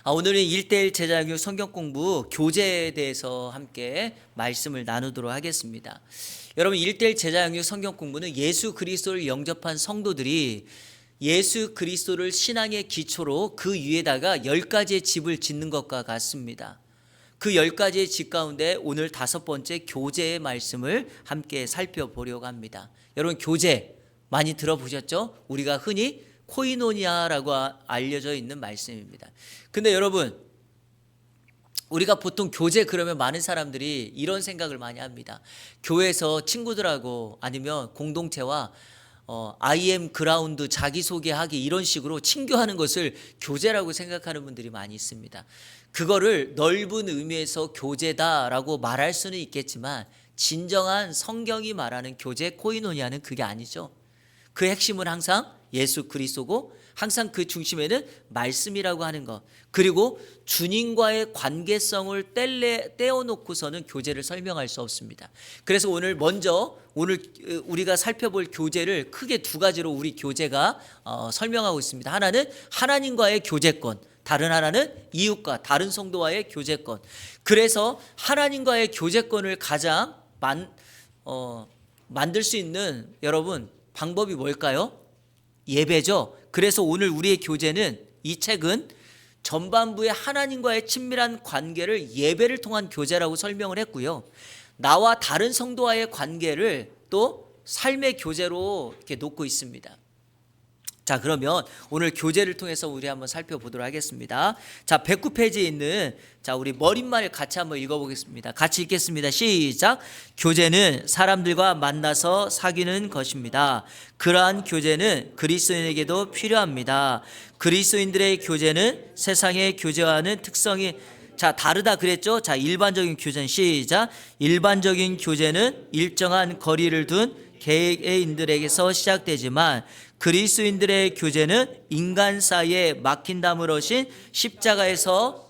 오늘은 1대1 제자교육 성경 공부 교재에 대해서 함께 말씀을 나누도록 하겠습니다. 여러분, 1대1 제자교육 성경 공부는 예수 그리스도를 영접한 성도들이 예수 그리스도를 신앙의 기초로 그 위에다가 10가지의 집을 짓는 것과 같습니다. 그 10가지의 집 가운데 오늘 5번째 교재의 말씀을 함께 살펴보려고 합니다. 여러분, 교재 많이 들어보셨죠? 우리가 흔히 코이노니아라고 알려져 있는 말씀입니다. 근데 여러분, 우리가 보통 교재 그러면 많은 사람들이 이런 생각을 많이 합니다. 교회에서 친구들하고 아니면 공동체와 IM 그라운드 자기소개하기 이런 식으로 친교하는 것을 교재라고 생각하는 분들이 많이 있습니다. 그거를 넓은 의미에서 교재다라고 말할 수는 있겠지만 진정한 성경이 말하는 교재 코이노니아는 그게 아니죠. 그 핵심은 항상 예수 그리스도고 항상 그 중심에는 말씀이라고 하는 것, 그리고 주님과의 관계성을 떼어놓고서는 교제를 설명할 수 없습니다. 그래서 오늘 우리가 살펴볼 교제를 크게 두 가지로 우리 교제가 설명하고 있습니다. 하나는 하나님과의 교제권, 다른 하나는 이웃과 다른 성도와의 교제권. 그래서 하나님과의 교제권을 가장 만들 수 있는 여러분 방법이 뭘까요? 예배죠. 그래서 오늘 우리의 교재는, 이 책은 전반부의 하나님과의 친밀한 관계를 예배를 통한 교제라고 설명을 했고요. 나와 다른 성도와의 관계를 또 삶의 교제로 이렇게 놓고 있습니다. 자, 그러면 오늘 교재를 통해서 우리 한번 살펴보도록 하겠습니다. 자, 109페이지에 있는 우리 머릿말 같이 한번 읽어보겠습니다. 같이 읽겠습니다. 시작. 교제는 사람들과 만나서 사귀는 것입니다. 그러한 교제는 그리스도인에게도 필요합니다. 그리스도인들의 교제는 세상의 교제와는 특성이 다르다 그랬죠? 일반적인 교제는 시작. 일반적인 교제는 일정한 거리를 둔 개개인들에게서 시작되지만 그리스도인들의 교제는 인간 사이에 막힌 담을 오신 십자가에서,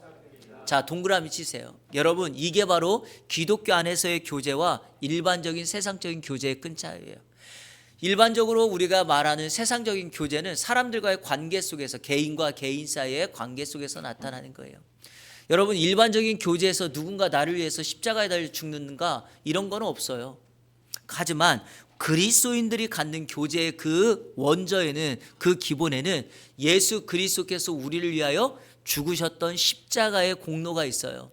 동그라미 치세요. 여러분, 이게 바로 기독교 안에서의 교제와 일반적인 세상적인 교제의 큰 차이예요. 일반적으로 우리가 말하는 세상적인 교제는 사람들과의 관계 속에서, 개인과 개인 사이의 관계 속에서 나타나는 거예요. 여러분, 일반적인 교제에서 누군가 나를 위해서 십자가에 달려 죽는가 이런 건 없어요. 하지만 그리스도인들이 갖는 교제의 그 원저에는, 그 기본에는 예수 그리스도께서 우리를 위하여 죽으셨던 십자가의 공로가 있어요.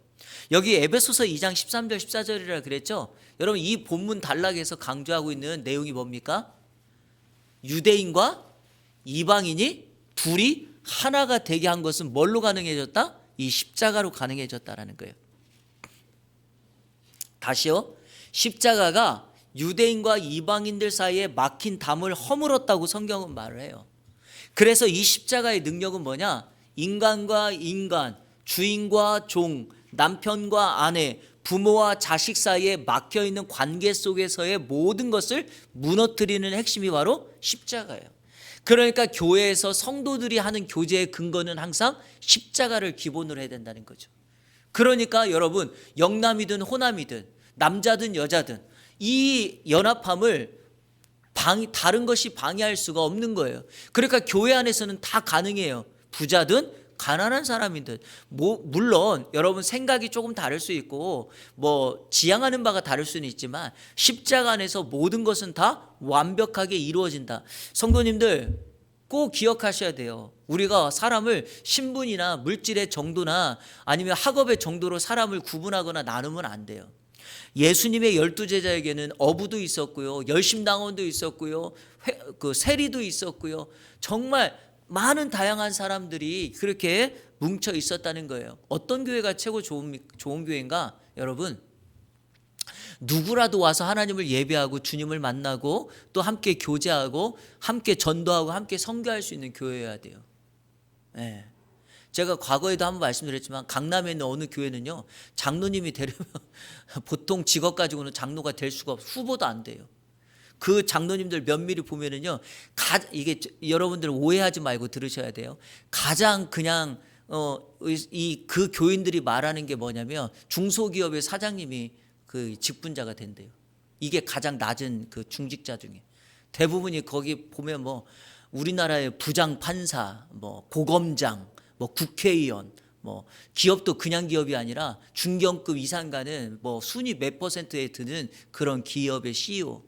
여기 에베소서 2장 13절 14절이라 그랬죠. 여러분, 이 본문 단락에서 강조하고 있는 내용이 뭡니까? 유대인과 이방인이 둘이 하나가 되게 한 것은 뭘로 가능해졌다? 이 십자가로 가능해졌다라는 거예요. 다시요. 십자가가 유대인과 이방인들 사이에 막힌 담을 허물었다고 성경은 말을 해요. 그래서 이 십자가의 능력은 뭐냐? 인간과 인간, 주인과 종, 남편과 아내, 부모와 자식 사이에 막혀있는 관계 속에서의 모든 것을 무너뜨리는 핵심이 바로 십자가예요. 그러니까 교회에서 성도들이 하는 교제의 근거는 항상 십자가를 기본으로 해야 된다는 거죠. 그러니까 여러분, 영남이든 호남이든 남자든 여자든 이 연합함을 다른 것이 방해할 수가 없는 거예요. 그러니까 교회 안에서는 다 가능해요. 부자든 가난한 사람이든. 물론 여러분 생각이 조금 다를 수 있고 지향하는 바가 다를 수는 있지만 십자가 안에서 모든 것은 다 완벽하게 이루어진다. 성도님들 꼭 기억하셔야 돼요. 우리가 사람을 신분이나 물질의 정도나 아니면 학업의 정도로 사람을 구분하거나 나누면 안 돼요. 예수님의 12제자에게는 어부도 있었고요, 열심당원도 있었고요, 세리도 있었고요, 정말 많은 다양한 사람들이 그렇게 뭉쳐 있었다는 거예요. 어떤 교회가 최고 좋은 교회인가? 여러분, 누구라도 와서 하나님을 예배하고 주님을 만나고 또 함께 교제하고 함께 전도하고 함께 선교할 수 있는 교회여야 돼요. 네. 제가 과거에도 한번 말씀드렸지만 강남에 있는 어느 교회는요, 장로님이 되려면 보통 직업 가지고는 장로가 될 수가 없어요. 후보도 안 돼요. 그 장로님들 면밀히 보면은요, 이게 여러분들 오해하지 말고 들으셔야 돼요. 가장 그냥 그 교인들이 말하는 게 뭐냐면 중소기업의 사장님이 그 직분자가 된대요. 이게 가장 낮은 그 중직자 중에 대부분이 거기 보면 우리나라의 부장 판사, 고검장, 국회의원, 뭐 기업도 그냥 기업이 아니라 중견급 이상 가는 뭐 순위 몇 퍼센트에 드는 그런 기업의 CEO.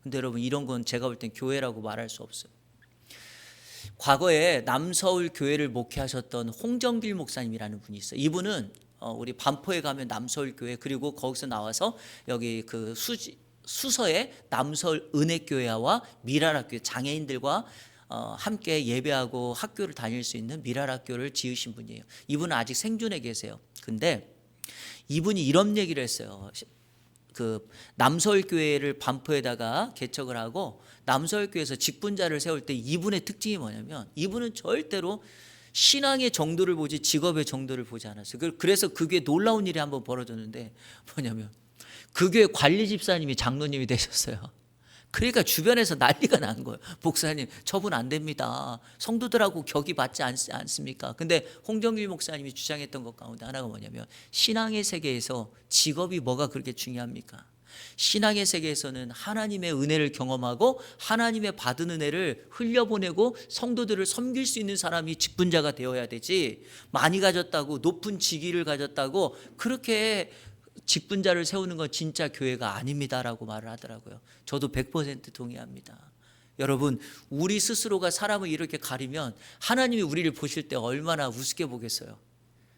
근데 여러분 이런 건 제가 볼 땐 교회라고 말할 수 없어요. 과거에 남서울 교회를 목회하셨던 홍정길 목사님이라는 분이 있어요. 이분은 우리 반포에 가면 남서울 교회, 그리고 거기서 나와서 여기 그 수서에 남서울 은혜교회와 미랄학교 장애인들과 함께 예배하고 학교를 다닐 수 있는 미랄학교를 지으신 분이에요. 이분은 아직 생존해 계세요. 근데 이분이 이런 얘기를 했어요. 그 남서울교회를 반포에다가 개척을 하고 남서울교회에서 직분자를 세울 때 이분의 특징이 뭐냐면, 이분은 절대로 신앙의 정도를 보지 직업의 정도를 보지 않았어요. 그래서 그 교회 놀라운 일이 한번 벌어졌는데 뭐냐면, 그 교회 관리 집사님이 장로님이 되셨어요. 그러니까 주변에서 난리가 난 거예요. 목사님 처분 안 됩니다. 성도들하고 격이 맞지 않습니까? 근데 홍정길 목사님이 주장했던 것 가운데 하나가 뭐냐면, 신앙의 세계에서 직업이 뭐가 그렇게 중요합니까? 신앙의 세계에서는 하나님의 은혜를 경험하고 하나님의 받은 은혜를 흘려보내고 성도들을 섬길 수 있는 사람이 직분자가 되어야 되지, 많이 가졌다고 높은 직위를 가졌다고 그렇게 직분자를 세우는 건 진짜 교회가 아닙니다라고 말을 하더라고요. 저도 100% 동의합니다. 여러분, 우리 스스로가 사람을 이렇게 가리면 하나님이 우리를 보실 때 얼마나 우습게 보겠어요.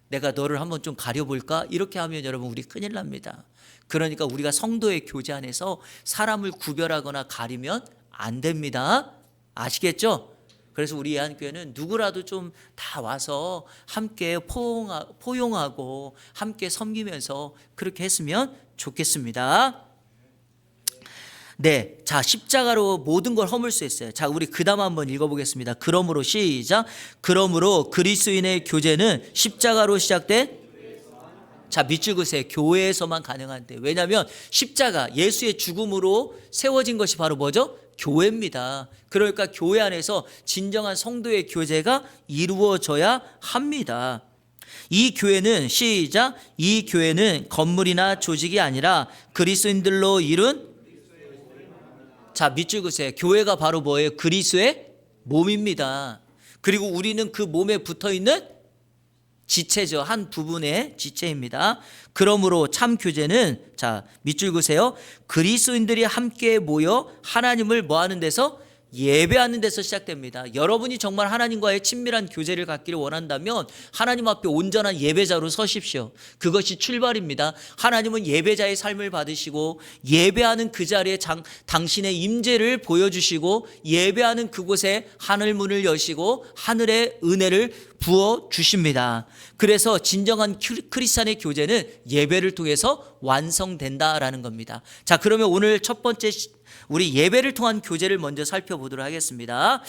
내가 너를 한번 좀 가려볼까? 이렇게 하면 여러분 우리 큰일 납니다. 그러니까 우리가 성도의 교제 안에서 사람을 구별하거나 가리면 안 됩니다. 아시겠죠? 그래서 우리 예한교회는 누구라도 좀 다 와서 함께 포용하고 함께 섬기면서 그렇게 했으면 좋겠습니다. 네, 자, 십자가로 모든 걸 허물 수 있어요. 자, 우리 그 다음 한번 읽어보겠습니다. 그러므로 시작. 그러므로 그리스도인의 교제는 십자가로 시작된, 자, 밑줄 그으세요. 교회에서만 가능한데. 왜냐하면 십자가, 예수의 죽음으로 세워진 것이 바로 뭐죠? 교회입니다. 그러니까 교회 안에서 진정한 성도의 교제가 이루어져야 합니다. 이 교회는 시작. 이 교회는 건물이나 조직이 아니라 그리스도인들로 이룬, 자, 밑줄 그으세요. 교회가 바로 뭐예요? 그리스도의 몸입니다. 그리고 우리는 그 몸에 붙어있는 지체죠. 한 부분의 지체입니다. 그러므로 참 교제는, 자, 밑줄 그으세요. 그리스도인들이 함께 모여 하나님을 뭐 하는 데서? 예배하는 데서 시작됩니다. 여러분이 정말 하나님과의 친밀한 교제를 갖기를 원한다면 하나님 앞에 온전한 예배자로 서십시오. 그것이 출발입니다. 하나님은 예배자의 삶을 받으시고 예배하는 그 자리에 당신의 임재를 보여주시고 예배하는 그곳에 하늘문을 여시고 하늘의 은혜를 부어 주십니다. 그래서 진정한 크리스찬의 교제는 예배를 통해서 완성된다라는 겁니다. 자, 그러면 오늘 첫 번째 우리 예배를 통한 교제를 먼저 살펴보도록 하겠습니다.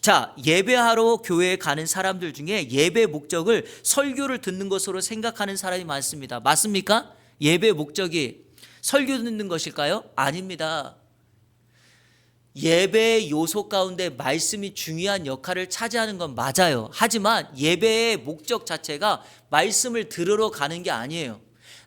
자, 예배하러 교회에 가는 사람들 중에 예배 목적을 설교를 듣는 것으로 생각하는 사람이 많습니다. 맞습니까? 예배 목적이 설교 듣는 것일까요? 아닙니다. 예배의 요소 가운데 말씀이 중요한 역할을 차지하는 건 맞아요. 하지만 예배의 목적 자체가 말씀을 들으러 가는 게 아니에요.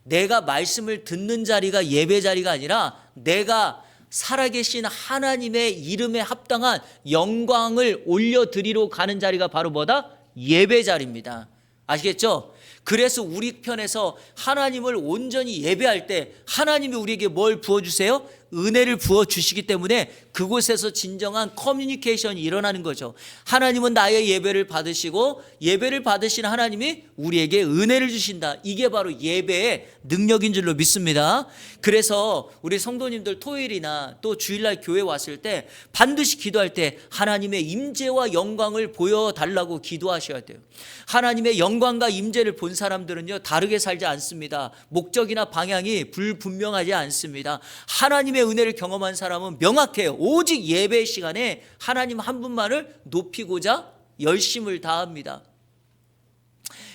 내가 말씀을 듣는 자리가 예배 자리가 아니라 내가 살아계신 하나님의 이름에 합당한 영광을 올려드리러 가는 자리가 바로 뭐다? 예배 자리입니다. 아시겠죠? 그래서 우리 편에서 하나님을 온전히 예배할 때 하나님이 우리에게 뭘 부어주세요? 은혜를 부어주시기 때문에 그곳에서 진정한 커뮤니케이션이 일어나는 거죠. 하나님은 나의 예배를 받으시고 예배를 받으신 하나님이 우리에게 은혜를 주신다. 이게 바로 예배의 능력인 줄로 믿습니다. 그래서 우리 성도님들 토요일이나 또 주일날 교회 왔을 때 반드시 기도할 때 하나님의 임재와 영광을 보여달라고 기도하셔야 돼요. 하나님의 영광과 임재를 본 사람들은요, 다르게 살지 않습니다. 목적이나 방향이 불분명하지 않습니다. 하나님의 은혜를 경험한 사람은 명확해요. 오직 예배 시간에 하나님 한 분만을 높이고자 열심을 다합니다.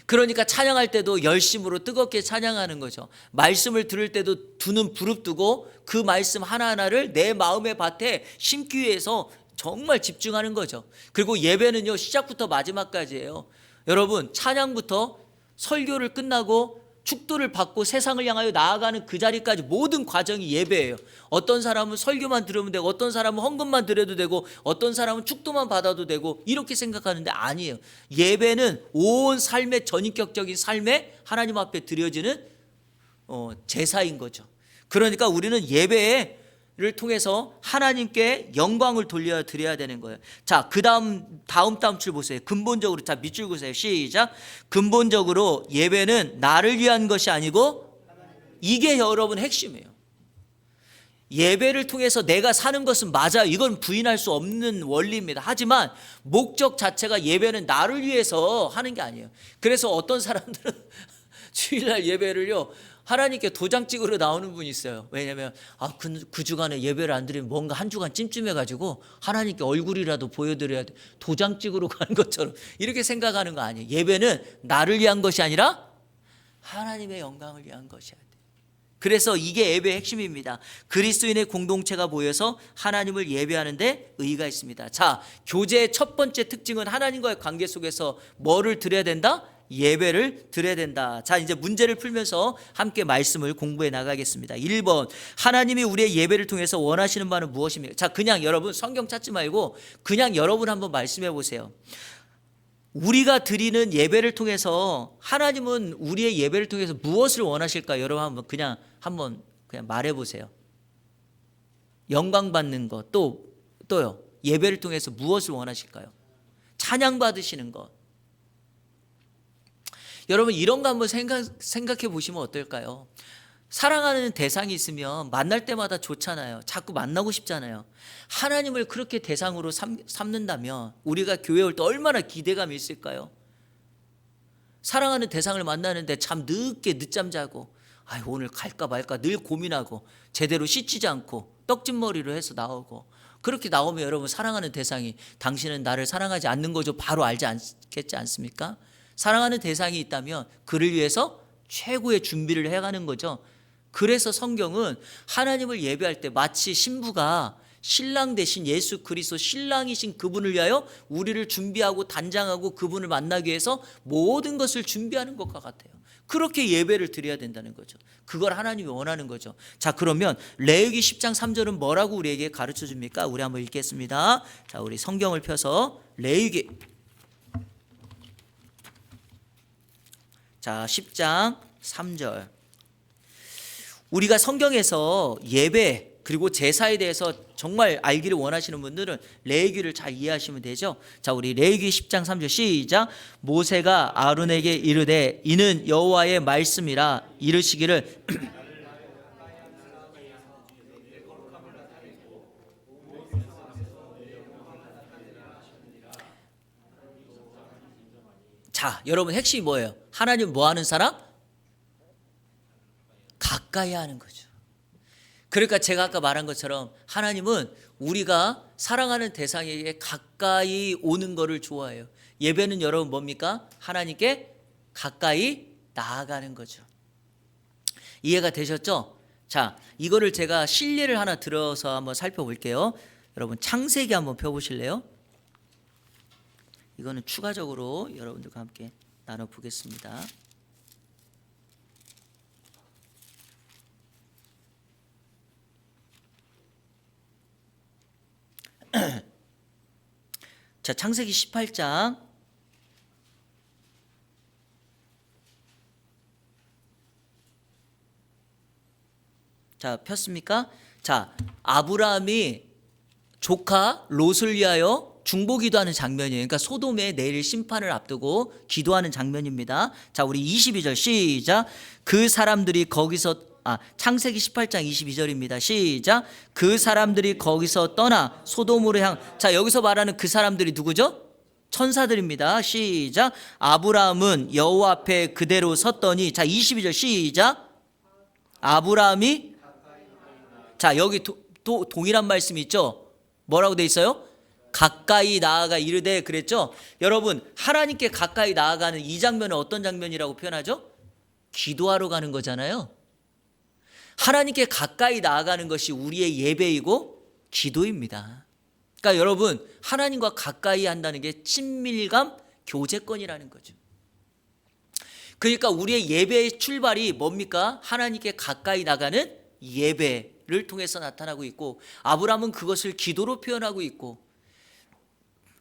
그러니까 찬양할 때도 열심으로 뜨겁게 찬양하는 거죠. 말씀을 들을 때도 두 눈 부릅뜨고 그 말씀 하나하나를 내 마음의 밭에 심기 위해서 정말 집중하는 거죠. 그리고 예배는요, 시작부터 마지막까지예요. 여러분, 찬양부터 설교를 끝나고 축도를 받고 세상을 향하여 나아가는 그 자리까지 모든 과정이 예배예요. 어떤 사람은 설교만 들으면 되고, 어떤 사람은 헌금만 드려도 되고, 어떤 사람은 축도만 받아도 되고, 이렇게 생각하는데 아니에요. 예배는 온 삶의 전인격적인 삶에 하나님 앞에 드려지는 제사인 거죠. 그러니까 우리는 예배를 통해서 하나님께 영광을 돌려드려야 되는 거예요. 자, 다음 줄 보세요. 근본적으로, 자, 밑줄 보세요. 시작. 근본적으로 예배는 나를 위한 것이 아니고, 이게 여러분 핵심이에요. 예배를 통해서 내가 사는 것은 맞아요. 이건 부인할 수 없는 원리입니다. 하지만 목적 자체가 예배는 나를 위해서 하는 게 아니에요. 그래서 어떤 사람들은 주일날 예배를요, 하나님께 도장 찍으러 나오는 분이 있어요. 왜냐하면 그 주간에 예배를 안 드리면 뭔가 한 주간 찜찜해가지고 하나님께 얼굴이라도 보여드려야 돼. 도장 찍으러 가는 것처럼 이렇게 생각하는 거 아니에요. 예배는 나를 위한 것이 아니라 하나님의 영광을 위한 것이야. 그래서 이게 예배의 핵심입니다. 그리스도인의 공동체가 모여서 하나님을 예배하는 데 의의가 있습니다. 자, 교제의 첫 번째 특징은 하나님과의 관계 속에서 뭐를 드려야 된다? 예배를 드려야 된다. 자, 이제 문제를 풀면서 함께 말씀을 공부해 나가겠습니다. 1번, 하나님이 우리의 예배를 통해서 원하시는 바는 무엇입니까? 자, 그냥 여러분 성경 찾지 말고 그냥 여러분 한번 말씀해 보세요. 우리가 드리는 예배를 통해서 하나님은 우리의 예배를 통해서 무엇을 원하실까? 여러분 한번 말해 보세요. 영광 받는 것, 또요. 예배를 통해서 무엇을 원하실까요? 찬양 받으시는 것. 여러분 이런 거 한번 생각해 보시면 어떨까요? 사랑하는 대상이 있으면 만날 때마다 좋잖아요. 자꾸 만나고 싶잖아요. 하나님을 그렇게 대상으로 삼는다면 우리가 교회 올 때 얼마나 기대감이 있을까요? 사랑하는 대상을 만나는데 참 늦잠 자고 오늘 갈까 말까 늘 고민하고 제대로 씻지 않고 떡진머리로 해서 나오고, 그렇게 나오면 여러분 사랑하는 대상이 당신은 나를 사랑하지 않는 거죠 바로 알지 않겠지 않습니까? 사랑하는 대상이 있다면 그를 위해서 최고의 준비를 해가는 거죠. 그래서 성경은 하나님을 예배할 때 마치 신부가 신랑 대신 예수 그리스도 신랑이신 그분을 위하여 우리를 준비하고 단장하고 그분을 만나기 위해서 모든 것을 준비하는 것과 같아요. 그렇게 예배를 드려야 된다는 거죠. 그걸 하나님이 원하는 거죠. 자, 그러면 레위기 10장 3절은 뭐라고 우리에게 가르쳐 줍니까? 우리 한번 읽겠습니다. 자, 우리 성경을 펴서 레위기 10장 3절. 우리가 성경에서 예배 그리고 제사에 대해서 정말 알기를 원하시는 분들은 레위기를 잘 이해하시면 되죠. 자, 우리 레위기 10장 3절 시작. 모세가 아론에게 이르되 이는 여호와의 말씀이라 이르시기를 자, 여러분 핵심이 뭐예요? 하나님 뭐 하는 사람? 가까이 하는 거죠. 그러니까 제가 아까 말한 것처럼 하나님은 우리가 사랑하는 대상에게 가까이 오는 것을 좋아해요. 예배는 여러분 뭡니까? 하나님께 가까이 나아가는 거죠. 이해가 되셨죠? 자, 이거를 제가 실례를 하나 들어서 한번 살펴볼게요. 여러분 창세기 한번 펴보실래요? 이거는 추가적으로 여러분들과 함께 나눠보겠습니다. 자, 창세기 18장 자, 폈습니까? 자, 아브라함이 조카 롯을 위하여 중보 기도하는 장면이에요. 그러니까 소돔의 내일 심판을 앞두고 기도하는 장면입니다. 자, 우리 22절 시작. 그 사람들이 거기서 창세기 18장 22절입니다. 시작. 그 사람들이 거기서 떠나 소돔으로 자, 여기서 말하는 그 사람들이 누구죠? 천사들입니다. 시작. 아브라함은 여호와 앞에 그대로 섰더니, 자, 22절 시작. 아브라함이 자, 여기 동일한 말씀이 있죠. 뭐라고 돼 있어요? 가까이 나아가 이르되 그랬죠. 여러분 하나님께 가까이 나아가는 이 장면은 어떤 장면이라고 표현하죠? 기도하러 가는 거잖아요. 하나님께 가까이 나아가는 것이 우리의 예배이고 기도입니다. 그러니까 여러분 하나님과 가까이 한다는 게 친밀감 교제권이라는 거죠. 그러니까 우리의 예배의 출발이 뭡니까? 하나님께 가까이 나가는 예배를 통해서 나타나고 있고, 아브라함은 그것을 기도로 표현하고 있고,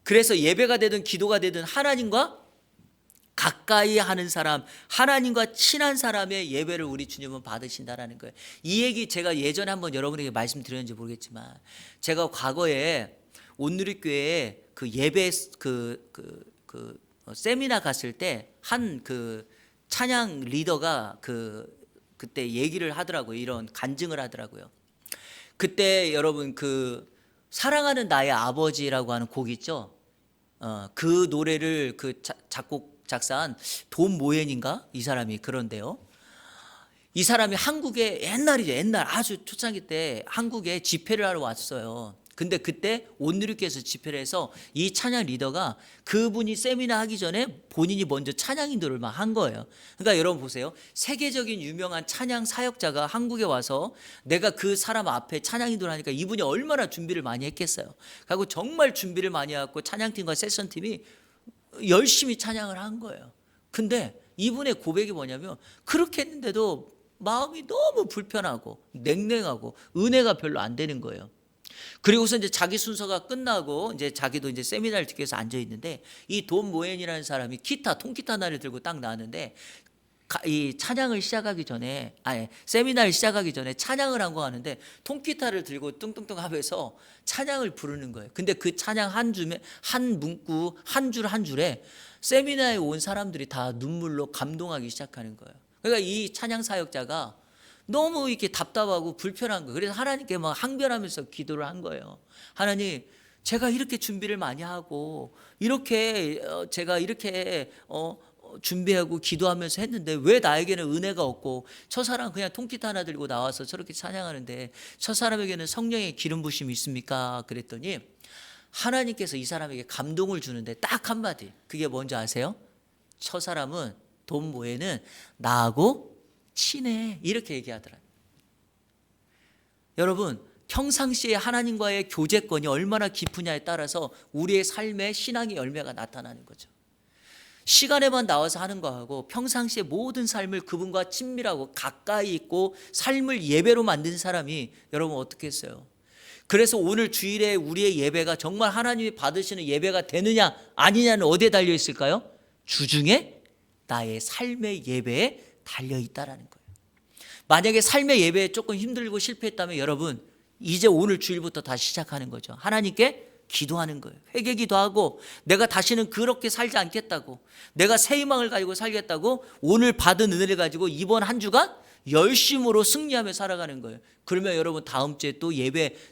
그래서 예배가 되든 기도가 되든 하나님과 가까이 하는 사람, 하나님과 친한 사람의 예배를 우리 주님은 받으신다라는 거예요. 이 얘기 제가 예전에 한번 여러분에게 말씀드렸는지 모르겠지만, 제가 과거에 온누리교회에 그 예배 세미나 갔을 때 한 그 찬양 리더가 그때 얘기를 하더라고요. 이런 간증을 하더라고요. 그때 여러분 그 사랑하는 나의 아버지라고 하는 곡 있죠. 그 노래를 그 작곡 작사한 돈 모엔인가 이 사람이 그런데요. 이 사람이 한국에 옛날이죠. 옛날 아주 초창기 때 한국에 집회를 하러 왔어요. 근데 그때 온누리교회에서 집회를 해서 이 찬양 리더가 그분이 세미나 하기 전에 본인이 먼저 찬양 인도를 막 한 거예요. 그러니까 여러분 보세요. 세계적인 유명한 찬양 사역자가 한국에 와서 내가 그 사람 앞에 찬양 인도를 하니까 이분이 얼마나 준비를 많이 했겠어요. 그리고 정말 준비를 많이 해갖고 찬양팀과 세션팀이 열심히 찬양을 한 거예요. 근데 이분의 고백이 뭐냐면, 그렇게 했는데도 마음이 너무 불편하고 냉랭하고 은혜가 별로 안 되는 거예요. 그리고서 이제 자기 순서가 끝나고 이제 자기도 이제 세미나를 듣기 위해서 앉아 있는데, 이 돈 모엔이라는 사람이 통기타 하나를 들고 딱 나왔는데, 이 찬양을 시작하기 전에, 세미나를 시작하기 전에 찬양을 한 거 하는데 통기타를 들고 뚱뚱뚱 하면서 찬양을 부르는 거예요. 근데 그 찬양 한 문구 한 줄 한 줄에 세미나에 온 사람들이 다 눈물로 감동하기 시작하는 거예요. 그러니까 이 찬양 사역자가 너무 이렇게 답답하고 불편한 거예요. 그래서 하나님께 막 항변하면서 기도를 한 거예요. 하나님, 제가 이렇게 준비를 많이 하고 이렇게 제가 이렇게 준비하고 기도하면서 했는데 왜 나에게는 은혜가 없고, 저 사람 그냥 통기타 하나 들고 나와서 저렇게 찬양하는데 저 사람에게는 성령의 기름 부심이 있습니까? 그랬더니 하나님께서 이 사람에게 감동을 주는데 딱 한마디, 그게 뭔지 아세요? 저 사람은 돈 모에는 나하고 친해, 이렇게 얘기하더라고요. 여러분, 평상시에 하나님과의 교제권이 얼마나 깊으냐에 따라서 우리의 삶의 신앙의 열매가 나타나는 거죠. 시간에만 나와서 하는 거하고 평상시에 모든 삶을 그분과 친밀하고 가까이 있고 삶을 예배로 만든 사람이 여러분 어떻게 했어요? 그래서 오늘 주일에 우리의 예배가 정말 하나님이 받으시는 예배가 되느냐 아니냐는 어디에 달려 있을까요? 주중에 나의 삶의 예배에 달려 있다라는 거예요. 만약에 삶의 예배에 조금 힘들고 실패했다면 여러분, 이제 오늘 주일부터 다시 시작하는 거죠. 하나님께 기도하는 거예요. 회개기도 하고, 내가 다시는 그렇게 살지 않겠다고, 내가 새 희망을 가지고 살겠다고, 오늘 받은 은혜를 가지고 이번 한 주간 열심으로 승리하며 살아가는 거예요. 그러면 여러분 다음 주에 또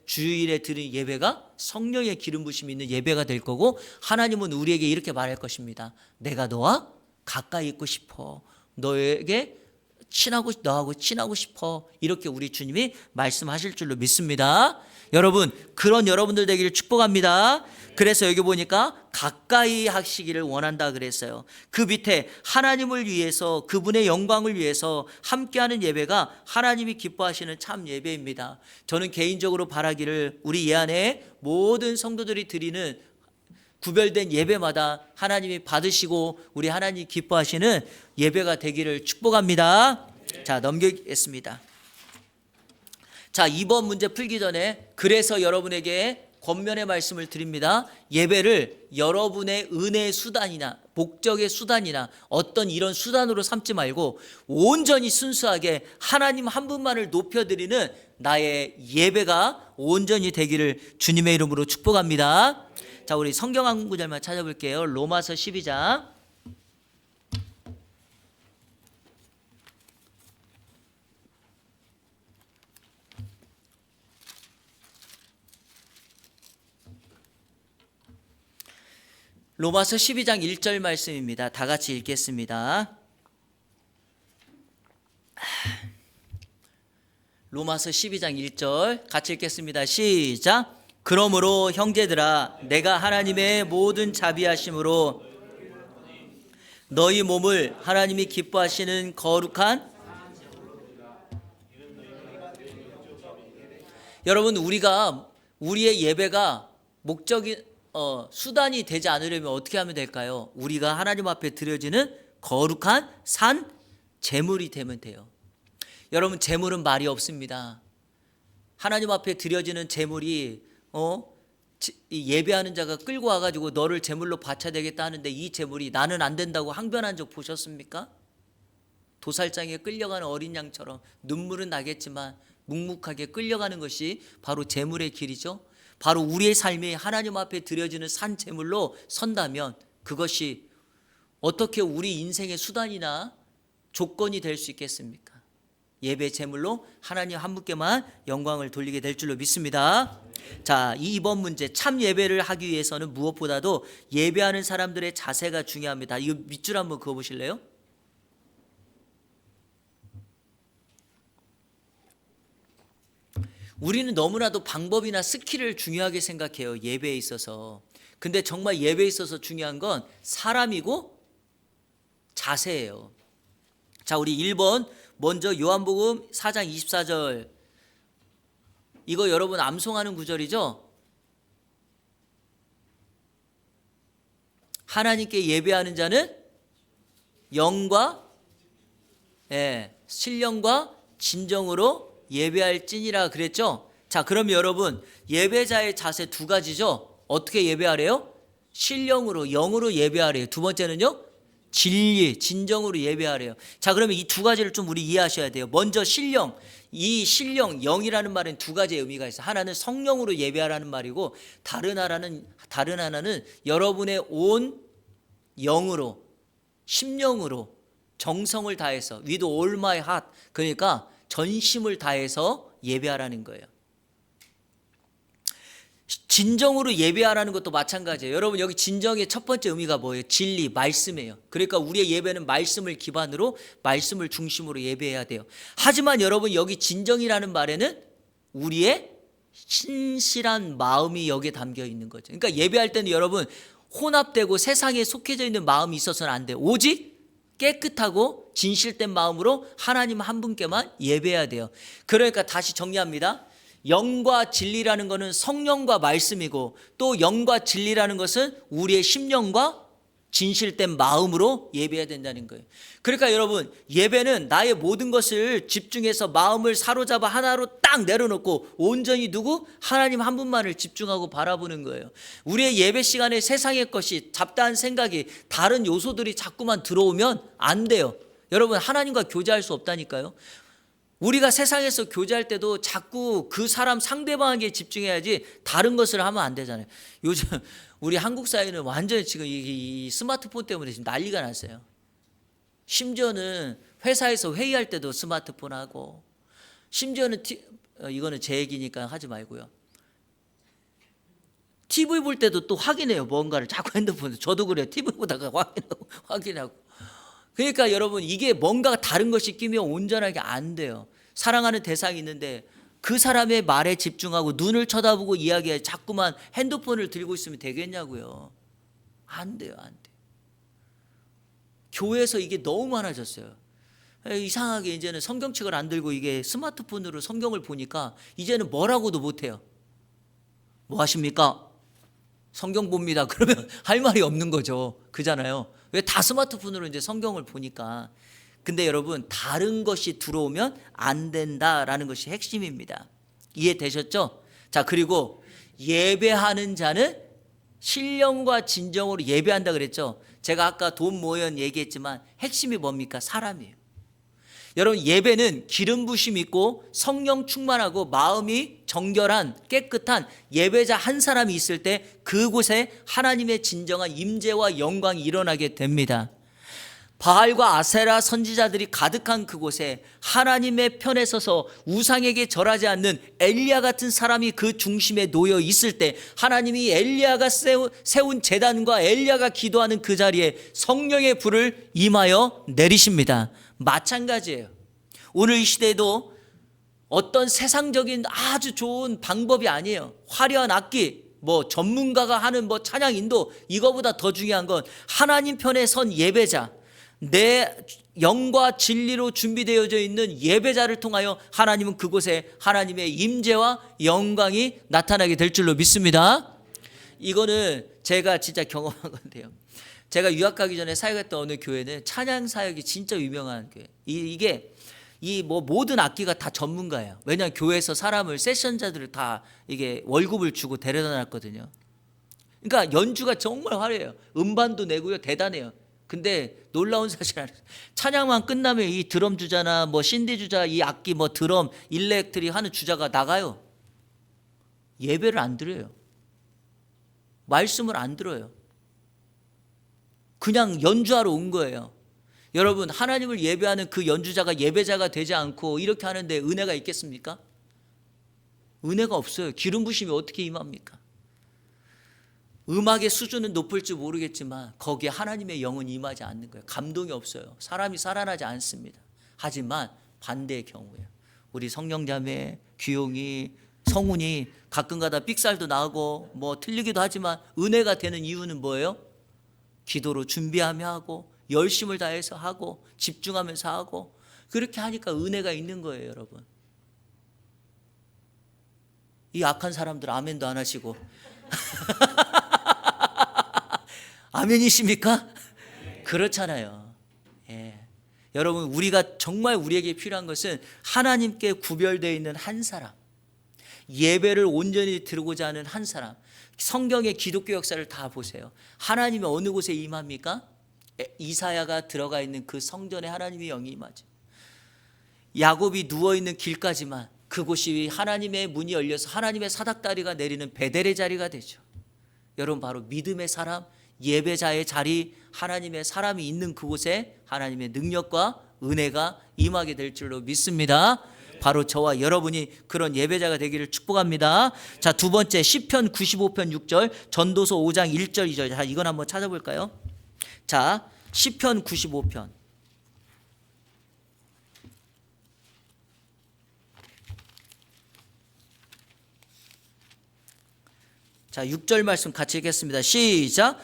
주일에 드린 예배가 성령의 기름 부심이 있는 예배가 될 거고, 하나님은 우리에게 이렇게 말할 것입니다. 내가 너와 가까이 있고 싶어. 너하고 친하고 싶어. 이렇게 우리 주님이 말씀하실 줄로 믿습니다. 여러분, 그런 여러분들 되기를 축복합니다. 그래서 여기 보니까 가까이 하시기를 원한다 그랬어요. 그 밑에 하나님을 위해서, 그분의 영광을 위해서 함께하는 예배가 하나님이 기뻐하시는 참 예배입니다. 저는 개인적으로 바라기를 우리 이 안에 모든 성도들이 드리는 구별된 예배마다 하나님이 받으시고 우리 하나님이 기뻐하시는 예배가 되기를 축복합니다. 자, 넘기겠습니다. 자, 2번 문제 풀기 전에 그래서 여러분에게 권면의 말씀을 드립니다. 예배를 여러분의 은혜의 수단이나 목적의 수단이나 어떤 이런 수단으로 삼지 말고 온전히 순수하게 하나님 한 분만을 높여드리는 나의 예배가 온전히 되기를 주님의 이름으로 축복합니다. 자, 우리 성경 한 구절만 찾아볼게요. 로마서 12장. 로마서 12장 1절 말씀입니다. 다 같이 읽겠습니다. 로마서 12장 1절 같이 읽겠습니다. 시작. 그러므로 형제들아, 내가 하나님의 모든 자비하심으로 너희 몸을 하나님이 기뻐하시는 거룩한, 여러분, 우리의 예배가 목적이 수단이 되지 않으려면 어떻게 하면 될까요? 우리가 하나님 앞에 드려지는 거룩한 산 제물이 되면 돼요. 여러분, 제물은 말이 없습니다. 하나님 앞에 드려지는 제물이 예배하는 자가 끌고 와가지고 너를 제물로 바쳐야 되겠다 하는데 이 제물이 나는 안 된다고 항변한 적 보셨습니까? 도살장에 끌려가는 어린 양처럼 눈물은 나겠지만 묵묵하게 끌려가는 것이 바로 제물의 길이죠. 바로 우리의 삶이 하나님 앞에 드려지는 산 제물로 선다면 그것이 어떻게 우리 인생의 수단이나 조건이 될 수 있겠습니까? 예배 제물로 하나님 한 분께만 영광을 돌리게 될 줄로 믿습니다. 자, 2번 문제, 참 예배를 하기 위해서는 무엇보다도 예배하는 사람들의 자세가 중요합니다. 이거 밑줄 한번 그어 보실래요? 우리는 너무나도 방법이나 스킬을 중요하게 생각해요, 예배에 있어서. 근데 정말 예배에 있어서 중요한 건 사람이고 자세예요. 자, 우리 1번 먼저 요한복음 4장 24절, 이거 여러분 암송하는 구절이죠. 하나님께 예배하는 자는 영과 신령과 진정으로 예배할지니라 그랬죠. 자, 그럼 여러분 예배자의 자세 두 가지죠. 어떻게 예배하래요? 신령으로, 영으로 예배하래요. 두 번째는요, 진리, 진정으로 예배하래요. 자, 그러면 이 두 가지를 좀 우리 이해하셔야 돼요. 먼저 신령, 이 신령, 영이라는 말은 두 가지의 의미가 있어요. 하나는 성령으로 예배하라는 말이고 다른 하나는 여러분의 온 영으로, 심령으로, 정성을 다해서 with all my heart, 그러니까 전심을 다해서 예배하라는 거예요. 진정으로 예배하라는 것도 마찬가지예요. 여러분, 여기 진정의 첫 번째 의미가 뭐예요? 진리, 말씀이에요. 그러니까 우리의 예배는 말씀을 기반으로, 말씀을 중심으로 예배해야 돼요. 하지만 여러분, 여기 진정이라는 말에는 우리의 신실한 마음이 여기에 담겨 있는 거죠. 그러니까 예배할 때는 여러분 혼합되고 세상에 속해져 있는 마음이 있어서는 안 돼요. 오직 깨끗하고 진실된 마음으로 하나님 한 분께만 예배해야 돼요. 그러니까 다시 정리합니다. 영과 진리라는 것은 성령과 말씀이고, 또 영과 진리라는 것은 우리의 심령과 진실된 마음으로 예배해야 된다는 거예요. 그러니까 여러분, 예배는 나의 모든 것을 집중해서 마음을 사로잡아 하나로 딱 내려놓고 온전히 누구? 하나님 한 분만을 집중하고 바라보는 거예요. 우리의 예배 시간에 세상의 것이, 잡다한 생각이, 다른 요소들이 자꾸만 들어오면 안 돼요. 여러분, 하나님과 교제할 수 없다니까요. 우리가 세상에서 교제할 때도 자꾸 그 사람 상대방에게 집중해야지 다른 것을 하면 안 되잖아요. 요즘 우리 한국 사회는 완전히 지금 이 스마트폰 때문에 지금 난리가 났어요. 심지어는 회사에서 회의할 때도 스마트폰 하고, 심지어는 이거는 제 얘기니까 하지 말고요, TV 볼 때도 또 확인해요. 뭔가를 자꾸 핸드폰에. 저도 그래요. TV 보다가 확인하고. 그러니까 여러분, 이게 뭔가 다른 것이 끼면 온전하게 안 돼요. 사랑하는 대상이 있는데 그 사람의 말에 집중하고 눈을 쳐다보고 이야기해 자꾸만 핸드폰을 들고 있으면 되겠냐고요. 안 돼요, 안 돼요. 교회에서 이게 너무 많아졌어요. 이상하게 이제는 성경책을 안 들고 이게 스마트폰으로 성경을 보니까 이제는 뭐라고도 못해요. 뭐 하십니까? 성경 봅니다. 그러면 할 말이 없는 거죠. 그잖아요. 왜? 다 스마트폰으로 이제 성경을 보니까. 근데 여러분, 다른 것이 들어오면 안 된다라는 것이 핵심입니다. 이해되셨죠? 자, 그리고 예배하는 자는 신령과 진정으로 예배한다 그랬죠. 제가 아까 돈 모연 얘기했지만 핵심이 뭡니까? 사람이에요. 여러분, 예배는 기름 부심 있고 성령 충만하고 마음이 정결한 깨끗한 예배자 한 사람이 있을 때 그곳에 하나님의 진정한 임재와 영광이 일어나게 됩니다. 바알과 아세라 선지자들이 가득한 그곳에 하나님의 편에 서서 우상에게 절하지 않는 엘리야 같은 사람이 그 중심에 놓여 있을 때 하나님이 엘리야가 세운 제단과 엘리야가 기도하는 그 자리에 성령의 불을 임하여 내리십니다. 마찬가지예요. 오늘 이 시대에도 어떤 세상적인 아주 좋은 방법이 아니에요. 화려한 악기, 전문가가 하는 찬양 인도, 이거보다 더 중요한 건 하나님 편에 선 예배자, 내 영과 진리로 준비되어져 있는 예배자를 통하여 하나님은 그곳에 하나님의 임재와 영광이 나타나게 될 줄로 믿습니다. 이거는 제가 진짜 경험한 건데요. 제가 유학 가기 전에 사역했던 어느 교회는 찬양 사역이 진짜 유명한 교회. 이게 이 뭐 모든 악기가 다 전문가예요. 왜냐하면 교회에서 사람을 세션자들을 다 이게 월급을 주고 데려다 놨거든요. 그러니까 연주가 정말 화려해요. 음반도 내고요. 대단해요. 근데 놀라운 사실 하나, 찬양만 끝나면 이 드럼 주자나 뭐 신디 주자, 이 악기 뭐 드럼, 일렉트릭 하는 주자가 나가요. 예배를 안 드려요. 말씀을 안 들어요. 그냥 연주하러 온 거예요. 여러분, 하나님을 예배하는 그 연주자가 예배자가 되지 않고 이렇게 하는데 은혜가 있겠습니까? 은혜가 없어요. 기름 부심이 어떻게 임합니까? 음악의 수준은 높을지 모르겠지만 거기에 하나님의 영은 임하지 않는 거예요. 감동이 없어요. 사람이 살아나지 않습니다. 하지만 반대의 경우예요. 우리 성령자매, 귀용이, 성훈이 가끔가다 삑살도 나고 뭐 틀리기도 하지만 은혜가 되는 이유는 뭐예요? 기도로 준비하며 하고 열심을 다해서 하고 집중하면서 하고 그렇게 하니까 은혜가 있는 거예요, 여러분. 이 악한 사람들 아멘도 안 하시고 아멘이십니까? 그렇잖아요. 예. 여러분, 우리가 정말 우리에게 필요한 것은 하나님께 구별되어 있는 한 사람, 예배를 온전히 드리고자 하는 한 사람. 성경의 기독교 역사를 다 보세요. 하나님이 어느 곳에 임합니까? 이사야가 들어가 있는 그 성전에 하나님의 영이 임하죠. 야곱이 누워있는 길까지만 그곳이 하나님의 문이 열려서 하나님의 사닥다리가 내리는 베델의 자리가 되죠. 여러분, 바로 믿음의 사람, 예배자의 자리, 하나님의 사람이 있는 그곳에 하나님의 능력과 은혜가 임하게 될 줄로 믿습니다. 바로 저와 여러분이 그런 예배자가 되기를 축복합니다. 자, 두 번째, 시편 95편 6절, 전도서 5장 1절 2절. 자, 이건 한번 찾아볼까요? 자, 시편 95편. 자, 6절 말씀 같이 읽겠습니다. 시작.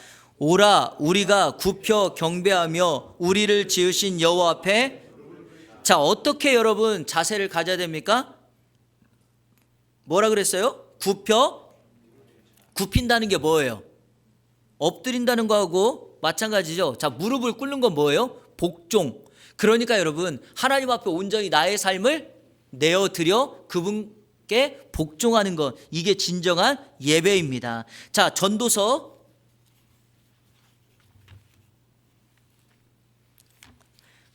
오라, 우리가 굽혀 경배하며 우리를 지으신 여호와 앞에. 자, 어떻게 여러분 자세를 가져야 됩니까? 뭐라 그랬어요? 굽힌다는 게 뭐예요? 엎드린다는 거하고 마찬가지죠. 자, 무릎을 꿇는 건 뭐예요? 복종. 그러니까 여러분, 하나님 앞에 온전히 나의 삶을 내어드려 그분께 복종하는 것, 이게 진정한 예배입니다. 자, 전도서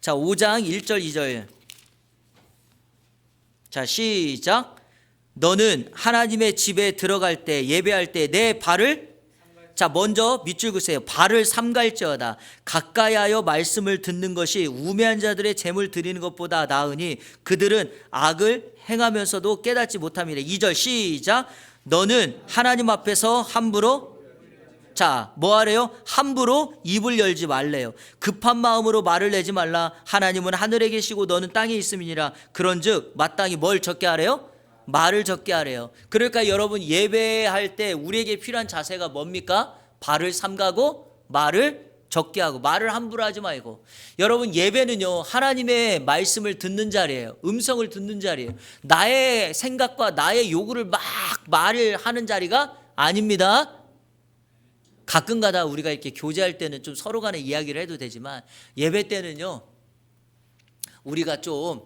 자, 5장 1절 2절. 자, 시작. 너는 하나님의 집에 들어갈 때, 예배할 때 내 발을, 자, 먼저 밑줄 그으세요. 발을 삼갈지어다. 가까이하여 말씀을 듣는 것이 우매한 자들의 재물 드리는 것보다 나으니 그들은 악을 행하면서도 깨닫지 못함이래. 2절 시작. 너는 하나님 앞에서 함부로, 자, 뭐 하래요? 함부로 입을 열지 말래요. 급한 마음으로 말을 내지 말라. 하나님은 하늘에 계시고 너는 땅에 있음이니라. 그런즉 마땅히 뭘 적게 하래요? 말을 적게 하래요. 그러니까 여러분, 예배할 때 우리에게 필요한 자세가 뭡니까? 발을 삼가고 말을 적게 하고, 말을 함부로 하지 말고. 여러분, 예배는요, 하나님의 말씀을 듣는 자리예요. 음성을 듣는 자리예요. 나의 생각과 나의 요구를 막 말을 하는 자리가 아닙니다. 가끔가다 우리가 이렇게 교제할 때는 좀 서로 간에 이야기를 해도 되지만, 예배 때는요, 우리가 좀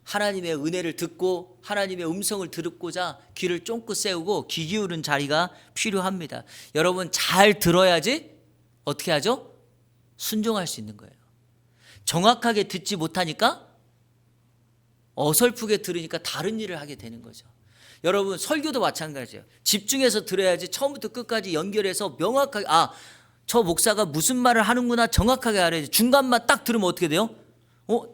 하나님의 은혜를 듣고 하나님의 음성을 들고자 귀를 쫑긋 세우고 귀 기울인 자리가 필요합니다. 여러분, 잘 들어야지 어떻게 하죠? 순종할 수 있는 거예요. 정확하게 듣지 못하니까 어설프게 들으니까 다른 일을 하게 되는 거죠. 여러분, 설교도 마찬가지예요. 집중해서 들어야지 처음부터 끝까지 연결해서 명확하게, 저 목사가 무슨 말을 하는구나 정확하게 알아야지. 중간만 딱 들으면 어떻게 돼요?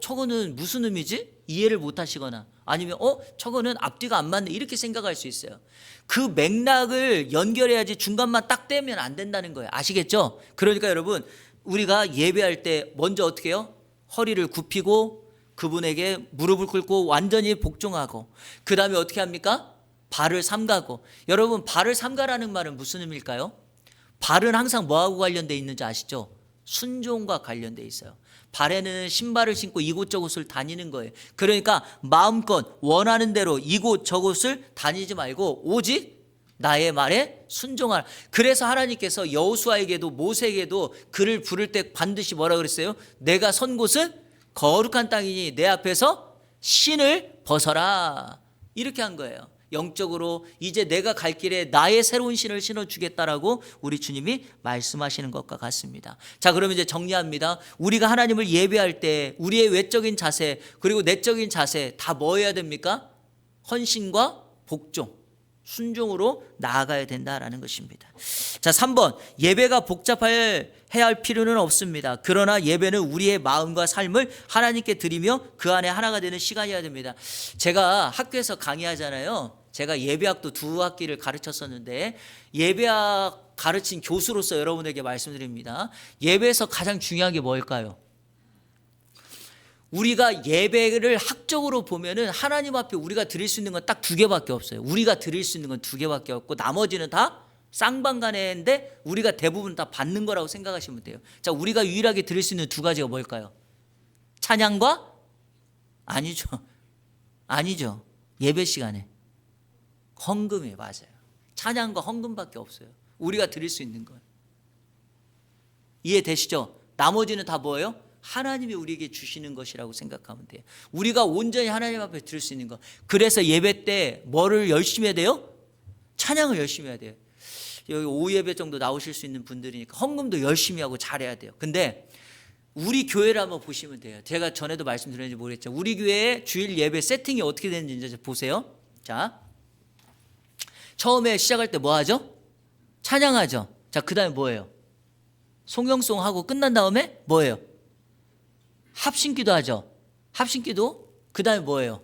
저거는 무슨 의미지? 이해를 못 하시거나, 아니면 저거는 앞뒤가 안 맞네, 이렇게 생각할 수 있어요. 그 맥락을 연결해야지 중간만 딱 떼면 안 된다는 거예요. 아시겠죠? 그러니까 여러분, 우리가 예배할 때 먼저 어떻게 해요? 허리를 굽히고 그분에게 무릎을 꿇고 완전히 복종하고, 그 다음에 어떻게 합니까? 발을 삼가고. 여러분, 발을 삼가라는 말은 무슨 의미일까요? 발은 항상 뭐하고 관련되어 있는지 아시죠? 순종과 관련되어 있어요. 발에는 신발을 신고 이곳저곳을 다니는 거예요. 그러니까 마음껏 원하는 대로 이곳 저곳을 다니지 말고 오직 나의 말에 순종하라. 그래서 하나님께서 여호수아에게도 모세에게도 그를 부를 때 반드시 뭐라 그랬어요? 내가 선 곳은 거룩한 땅이니 내 앞에서 신을 벗어라. 이렇게 한 거예요. 영적으로 이제 내가 갈 길에 나의 새로운 신을 신어주겠다라고 우리 주님이 말씀하시는 것과 같습니다. 자, 그러면 이제 정리합니다. 우리가 하나님을 예배할 때 우리의 외적인 자세 그리고 내적인 자세 다 뭐 해야 됩니까? 헌신과 복종, 순종으로 나아가야 된다라는 것입니다. 자, 3번 예배가 복잡해야 할 필요는 없습니다. 그러나 예배는 우리의 마음과 삶을 하나님께 드리며 그 안에 하나가 되는 시간이어야 됩니다. 제가 학교에서 강의하잖아요. 제가 예배학도 2학기를 가르쳤었는데 예배학 가르친 교수로서 여러분에게 말씀드립니다. 예배에서 가장 중요한 게 뭘까요? 우리가 예배를 학적으로 보면은 하나님 앞에 우리가 드릴 수 있는 건 딱 2개밖에 없어요. 우리가 드릴 수 있는 건 2개밖에 없고 나머지는 다 쌍방간에인데 우리가 대부분 다 받는 거라고 생각하시면 돼요. 자, 우리가 유일하게 드릴 수 있는 2가지가 뭘까요? 찬양과 아니죠. 예배 시간에 헌금이에요. 맞아요. 찬양과 헌금밖에 없어요. 우리가 드릴 수 있는 건. 이해되시죠? 나머지는 다 뭐예요? 하나님이 우리에게 주시는 것이라고 생각하면 돼요. 우리가 온전히 하나님 앞에 드릴 수 있는 것. 그래서 예배 때 뭐를 열심히 해야 돼요? 찬양을 열심히 해야 돼요. 여기 오후 예배 정도 나오실 수 있는 분들이니까 헌금도 열심히 하고 잘해야 돼요. 근데 우리 교회를 한번 보시면 돼요. 제가 전에도 말씀드렸는지 모르겠지만 우리 교회의 주일 예배 세팅이 어떻게 되는지 이제 보세요. 자, 처음에 시작할 때 뭐 하죠? 찬양하죠. 자, 그 다음에 뭐예요? 송영송 하고 끝난 다음에 뭐예요? 합심기도 하죠. 합심기도 그 다음에 뭐예요?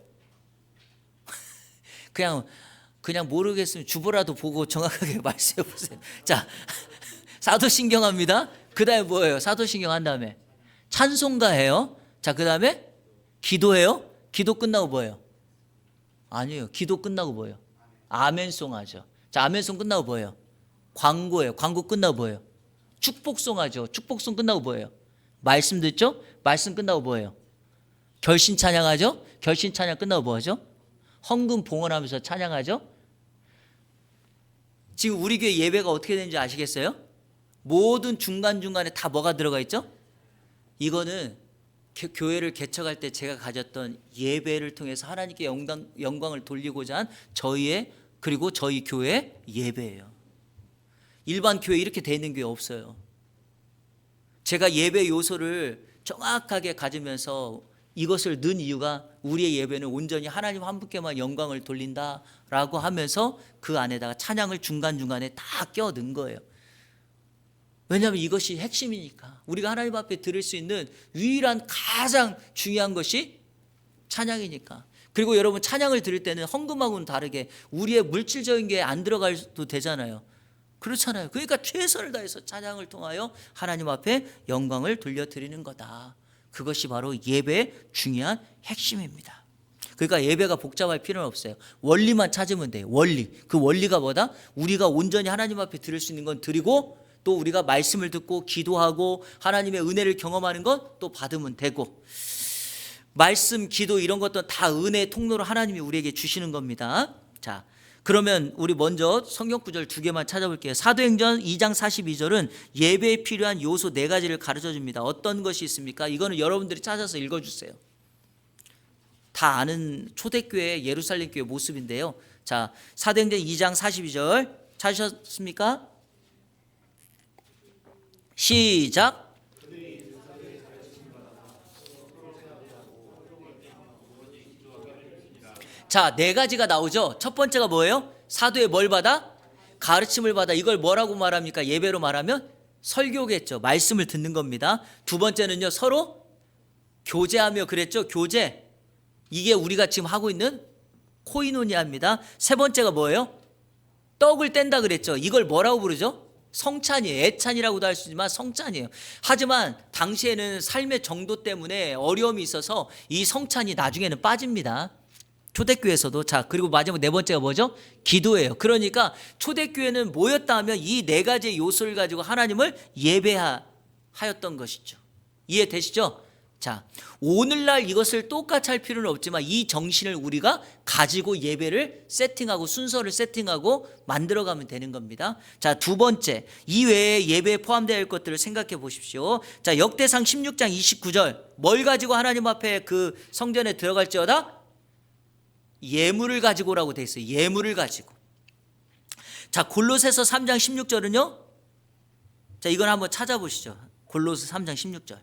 그냥 모르겠으면 주보라도 보고 정확하게 말씀해 보세요. 자, 사도신경합니다. 그 다음에 뭐예요? 사도신경 한 다음에 찬송가해요. 자, 그 다음에 기도해요. 기도 끝나고 뭐예요? 아니에요. 기도 끝나고 뭐예요? 아멘송 하죠. 자, 아멘송 끝나고 뭐예요? 광고예요. 광고 끝나고 뭐예요? 축복송 하죠. 축복송 끝나고 뭐예요? 말씀 듣죠? 말씀 끝나고 뭐예요? 결신 찬양하죠? 결신 찬양 끝나고 뭐 하죠? 헌금 봉헌하면서 찬양하죠? 지금 우리 교회 예배가 어떻게 되는지 아시겠어요? 모든 중간중간에 다 뭐가 들어가 있죠? 이거는 교회를 개척할 때 제가 가졌던 예배를 통해서 하나님께 영광을 돌리고자 한 그리고 저희 교회 예배예요. 일반 교회 이렇게 돼 있는 교회 없어요. 제가 예배 요소를 정확하게 가지면서 이것을 넣은 이유가 우리의 예배는 온전히 하나님 한 분께만 영광을 돌린다라고 하면서 그 안에다가 찬양을 중간중간에 다 껴 넣은 거예요. 왜냐하면 이것이 핵심이니까. 우리가 하나님 앞에 드릴 수 있는 유일한 가장 중요한 것이 찬양이니까. 그리고 여러분 찬양을 드릴 때는 헌금하고는 다르게 우리의 물질적인 게 안 들어가도 되잖아요. 그렇잖아요. 그러니까 최선을 다해서 찬양을 통하여 하나님 앞에 영광을 돌려드리는 거다. 그것이 바로 예배의 중요한 핵심입니다. 그러니까 예배가 복잡할 필요는 없어요. 원리만 찾으면 돼요. 원리. 그 원리가 뭐다? 우리가 온전히 하나님 앞에 드릴 수 있는 건 드리고 또 우리가 말씀을 듣고 기도하고 하나님의 은혜를 경험하는 건 또 받으면 되고, 말씀, 기도 이런 것들은 다 은혜의 통로로 하나님이 우리에게 주시는 겁니다. 자, 그러면 우리 먼저 성경 구절 2개만 찾아볼게요. 사도행전 2장 42절은 예배에 필요한 요소 4가지를 가르쳐 줍니다. 어떤 것이 있습니까? 이거는 여러분들이 찾아서 읽어주세요. 다 아는 초대교회 예루살렘 교회 모습인데요. 자, 사도행전 2장 42절 찾으셨습니까? 시작. 자, 4가지가 나오죠. 첫 번째가 뭐예요? 사도의 뭘 받아? 가르침을 받아. 이걸 뭐라고 말합니까? 예배로 말하면 설교겠죠. 말씀을 듣는 겁니다. 두 번째는요, 서로 교제하며 그랬죠. 교제. 이게 우리가 지금 하고 있는 코이노니아입니다. 세 번째가 뭐예요? 떡을 뗀다 그랬죠. 이걸 뭐라고 부르죠? 성찬이에요. 애찬이라고도 할 수 있지만 성찬이에요. 하지만 당시에는 삶의 정도 때문에 어려움이 있어서 이 성찬이 나중에는 빠집니다. 초대교회에서도. 자, 그리고 마지막 4번째가 뭐죠? 기도예요. 그러니까 초대교회는 모였다 하면 이 4가지의 요소를 가지고 하나님을 예배하였던 것이죠. 이해되시죠? 자, 오늘날 이것을 똑같이 할 필요는 없지만 이 정신을 우리가 가지고 예배를 세팅하고 순서를 세팅하고 만들어가면 되는 겁니다. 자, 두 번째, 이 외에 예배에 포함되어 있을 것들을 생각해 보십시오. 자, 역대상 16장 29절, 뭘 가지고 하나님 앞에 그 성전에 들어갈지어다? 예물을 가지고 오라고 돼 있어요. 예물을 가지고. 자, 골로새서 3장 16절은요. 자, 이건 한번 찾아보시죠. 골로새 3장 16절.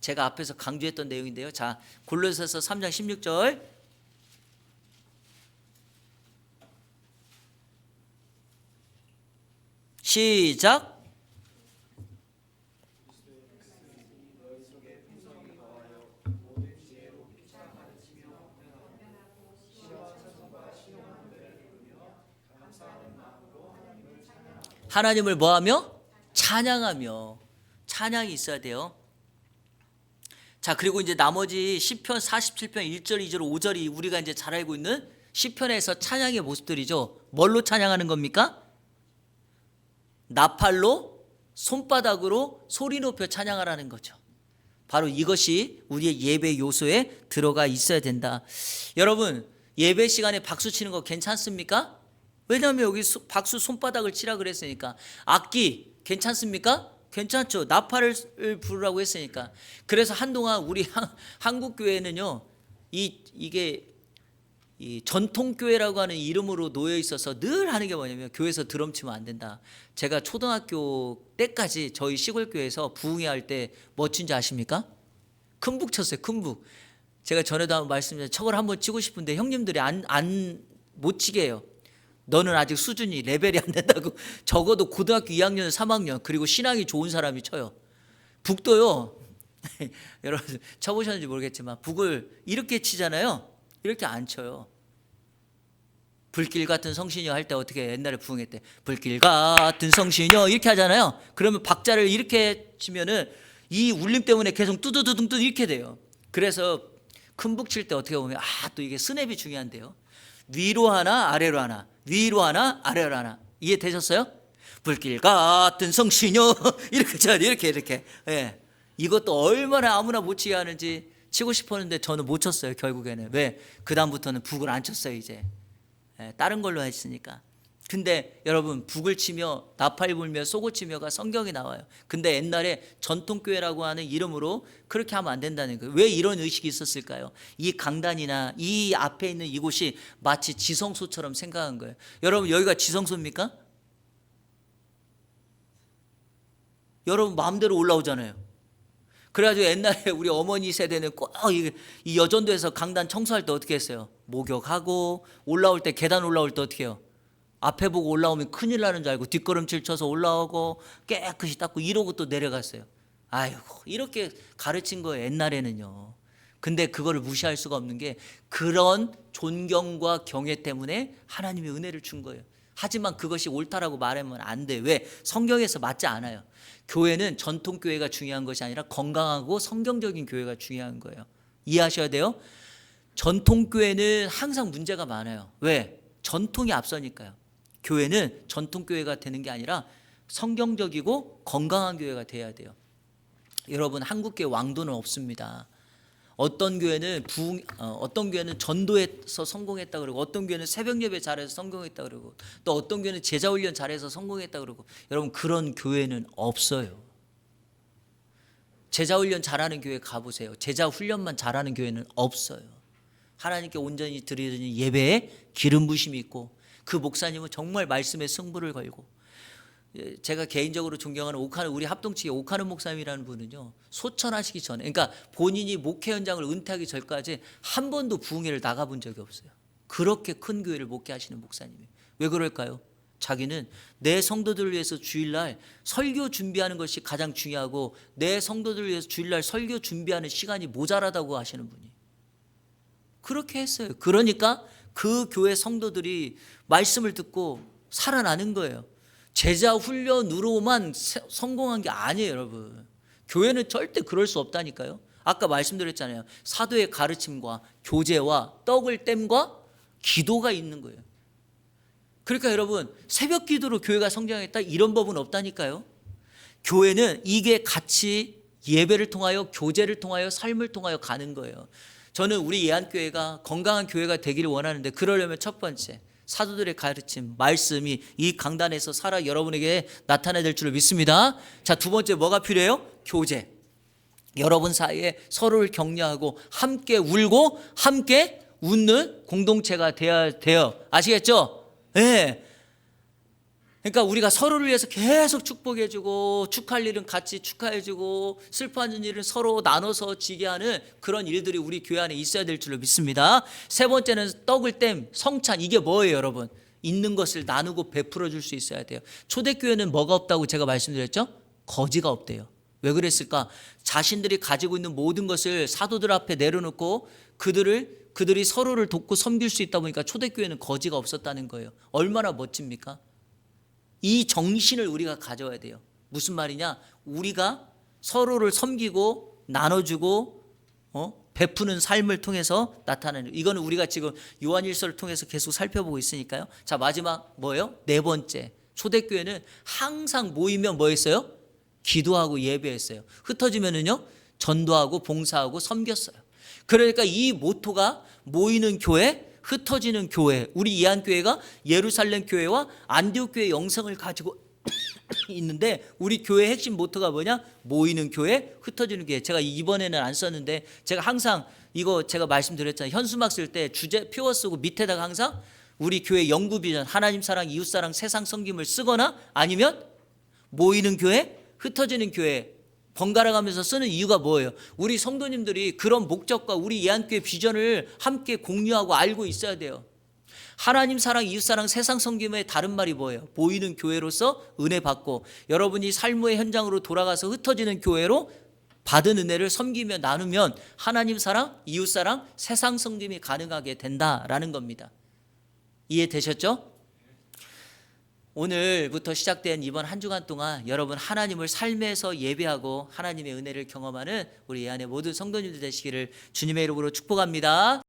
제가 앞에서 강조했던 내용인데요. 자, 골로새서 3장 16절. 시작. 하나님을 뭐하며? 찬양하며. 찬양이 있어야 돼요. 자, 그리고 이제 나머지 시편 47편 1절, 2절, 5절이 우리가 이제 잘 알고 있는 시편에서 찬양의 모습들이죠. 뭘로 찬양하는 겁니까? 나팔로, 손바닥으로 소리 높여 찬양하라는 거죠. 바로 이것이 우리의 예배 요소에 들어가 있어야 된다. 여러분, 예배 시간에 박수 치는 거 괜찮습니까? 왜냐하면 여기 박수 손바닥을 치라 그랬으니까. 악기 괜찮습니까? 괜찮죠. 나팔을 부르라고 했으니까. 그래서 한동안 우리 한국 교회는요, 이게 이 전통교회라고 하는 이름으로 놓여 있어서 늘 하는 게 뭐냐면 교회에서 드럼 치면 안 된다. 제가 초등학교 때까지 저희 시골교회에서 부흥회 할 때 뭐 친지 아십니까? 큰북 쳤어요. 큰북. 제가 전에도 한번 말씀드렸는데 저걸 한번 치고 싶은데 형님들이 못 치게 해요. 너는 아직 수준이 레벨이 안 된다고. 적어도 고등학교 2학년 3학년 그리고 신앙이 좋은 사람이 쳐요. 북도요. 여러분 쳐보셨는지 모르겠지만 북을 이렇게 치잖아요. 이렇게 안 쳐요. 불길 같은 성시녀 할 때 어떻게 옛날에 부흥했대. 불길 같은 성시녀 이렇게 하잖아요. 그러면 박자를 이렇게 치면은 이 울림 때문에 계속 뚜두두둥뚜 이렇게 돼요. 그래서 큰 북 칠 때 어떻게 보면 또 이게 스냅이 중요한데요. 위로 하나 아래로 하나, 위로 하나 아래로 하나. 이해되셨어요? 불길 같은 성시녀 이렇게 쳐야 돼. 이렇게. 예. 이것도 얼마나 아무나 못 치게 하는지 치고 싶었는데 저는 못 쳤어요. 결국에는. 왜? 그 다음부터는 북을 안 쳤어요. 이제. 예, 다른 걸로 했으니까. 근데 여러분 북을 치며 나팔 불며 쏘고 치며가 성경에 나와요. 근데 옛날에 전통교회라고 하는 이름으로 그렇게 하면 안 된다는 거예요. 왜 이런 의식이 있었을까요? 이 강단이나 이 앞에 있는 이곳이 마치 지성소처럼 생각한 거예요. 여러분 여기가 지성소입니까? 여러분 마음대로 올라오잖아요. 그래가지고 옛날에 우리 어머니 세대는 꼭 이 여전도에서 강단 청소할 때 어떻게 했어요? 목욕하고 올라올 때 계단 올라올 때 어떻게 해요? 앞에 보고 올라오면 큰일 나는 줄 알고 뒷걸음질 쳐서 올라오고 깨끗이 닦고 이러고 또 내려갔어요. 아이고 이렇게 가르친 거예요 옛날에는요. 근데 그거를 무시할 수가 없는 게 그런 존경과 경애 때문에 하나님의 은혜를 준 거예요. 하지만 그것이 옳다라고 말하면 안 돼. 왜? 성경에서 맞지 않아요. 교회는 전통교회가 중요한 것이 아니라 건강하고 성경적인 교회가 중요한 거예요. 이해하셔야 돼요. 전통교회는 항상 문제가 많아요. 왜? 전통이 앞서니까요. 교회는 전통교회가 되는 게 아니라 성경적이고 건강한 교회가 돼야 돼요. 여러분 한국교회 왕도는 없습니다. 어떤 교회는 전도해서 성공했다 그러고 어떤 교회는 새벽 예배 잘해서 성공했다 그러고 또 어떤 교회는 제자 훈련 잘해서 성공했다 그러고 여러분 그런 교회는 없어요. 제자 훈련 잘하는 교회 가보세요. 제자 훈련만 잘하는 교회는 없어요. 하나님께 온전히 드리는 예배에 기름 부심이 있고 그 목사님은 정말 말씀에 승부를 걸고 제가 개인적으로 존경하는 우리 합동측의 오카는 목사님이라는 분은요 소천하시기 전에 그러니까 본인이 목회 현장을 은퇴하기 전까지 한 번도 부흥회를 나가본 적이 없어요. 그렇게 큰 교회를 목회하시는 목사님이에요. 왜 그럴까요? 자기는 내 성도들을 위해서 주일날 설교 준비하는 것이 가장 중요하고 내 성도들을 위해서 주일날 설교 준비하는 시간이 모자라다고 하시는 분이 그렇게 했어요. 그러니까 그 교회 성도들이 말씀을 듣고 살아나는 거예요. 제자 훈련으로만 성공한 게 아니에요, 여러분. 교회는 절대 그럴 수 없다니까요. 아까 말씀드렸잖아요. 사도의 가르침과 교제와 떡을 땜과 기도가 있는 거예요. 그러니까 여러분 새벽 기도로 교회가 성장했다 이런 법은 없다니까요. 교회는 이게 같이 예배를 통하여 교제를 통하여 삶을 통하여 가는 거예요. 저는 우리 예한교회가 건강한 교회가 되기를 원하는데 그러려면 첫 번째 사도들의 가르침 말씀이 이 강단에서 살아 여러분에게 나타나야 될 줄을 믿습니다. 자, 두 번째 뭐가 필요해요? 교제. 여러분 사이에 서로를 격려하고 함께 울고 함께 웃는 공동체가 돼야 돼요. 아시겠죠? 네. 그러니까 우리가 서로를 위해서 계속 축복해주고 축하할 일은 같이 축하해주고 슬퍼하는 일은 서로 나눠서 지게 하는 그런 일들이 우리 교회 안에 있어야 될 줄로 믿습니다. 세 번째는 떡을 땜 성찬. 이게 뭐예요, 여러분? 있는 것을 나누고 베풀어 줄 수 있어야 돼요. 초대교회는 뭐가 없다고 제가 말씀드렸죠? 거지가 없대요. 왜 그랬을까? 자신들이 가지고 있는 모든 것을 사도들 앞에 내려놓고 그들이 서로를 돕고 섬길 수 있다 보니까 초대교회는 거지가 없었다는 거예요. 얼마나 멋집니까? 이 정신을 우리가 가져야 돼요. 무슨 말이냐? 우리가 서로를 섬기고 나눠주고 베푸는 삶을 통해서 나타나는, 이거는 우리가 지금 요한일서를 통해서 계속 살펴보고 있으니까요. 자, 마지막 뭐예요? 네 번째, 초대교회는 항상 모이면 뭐 했어요? 기도하고 예배했어요. 흩어지면은요 전도하고 봉사하고 섬겼어요. 그러니까 이 모토가 모이는 교회, 흩어지는 교회, 우리 예한교회가 예루살렘 교회와 안디옥 교회 영성을 가지고 있는데 우리 교회의 핵심 모토가 뭐냐? 모이는 교회, 흩어지는 교회. 제가 이번에는 안 썼는데 제가 항상 이거 제가 말씀드렸잖아요. 현수막 쓸 때 주제 표어 쓰고 밑에다가 항상 우리 교회 영구 비전, 하나님 사랑, 이웃 사랑, 세상 섬김을 쓰거나 아니면 모이는 교회, 흩어지는 교회 번갈아 가면서 쓰는 이유가 뭐예요? 우리 성도님들이 그런 목적과 우리 예한교회 비전을 함께 공유하고 알고 있어야 돼요. 하나님 사랑, 이웃 사랑, 세상 섬김의 다른 말이 뭐예요? 보이는 교회로서 은혜 받고 여러분이 삶의 현장으로 돌아가서 흩어지는 교회로 받은 은혜를 섬기며 나누면 하나님 사랑, 이웃 사랑, 세상 섬김이 가능하게 된다라는 겁니다. 이해되셨죠? 오늘부터 시작된 이번 한 주간 동안 여러분 하나님을 삶에서 예배하고 하나님의 은혜를 경험하는 우리 예한의 모든 성도님들 되시기를 주님의 이름으로 축복합니다.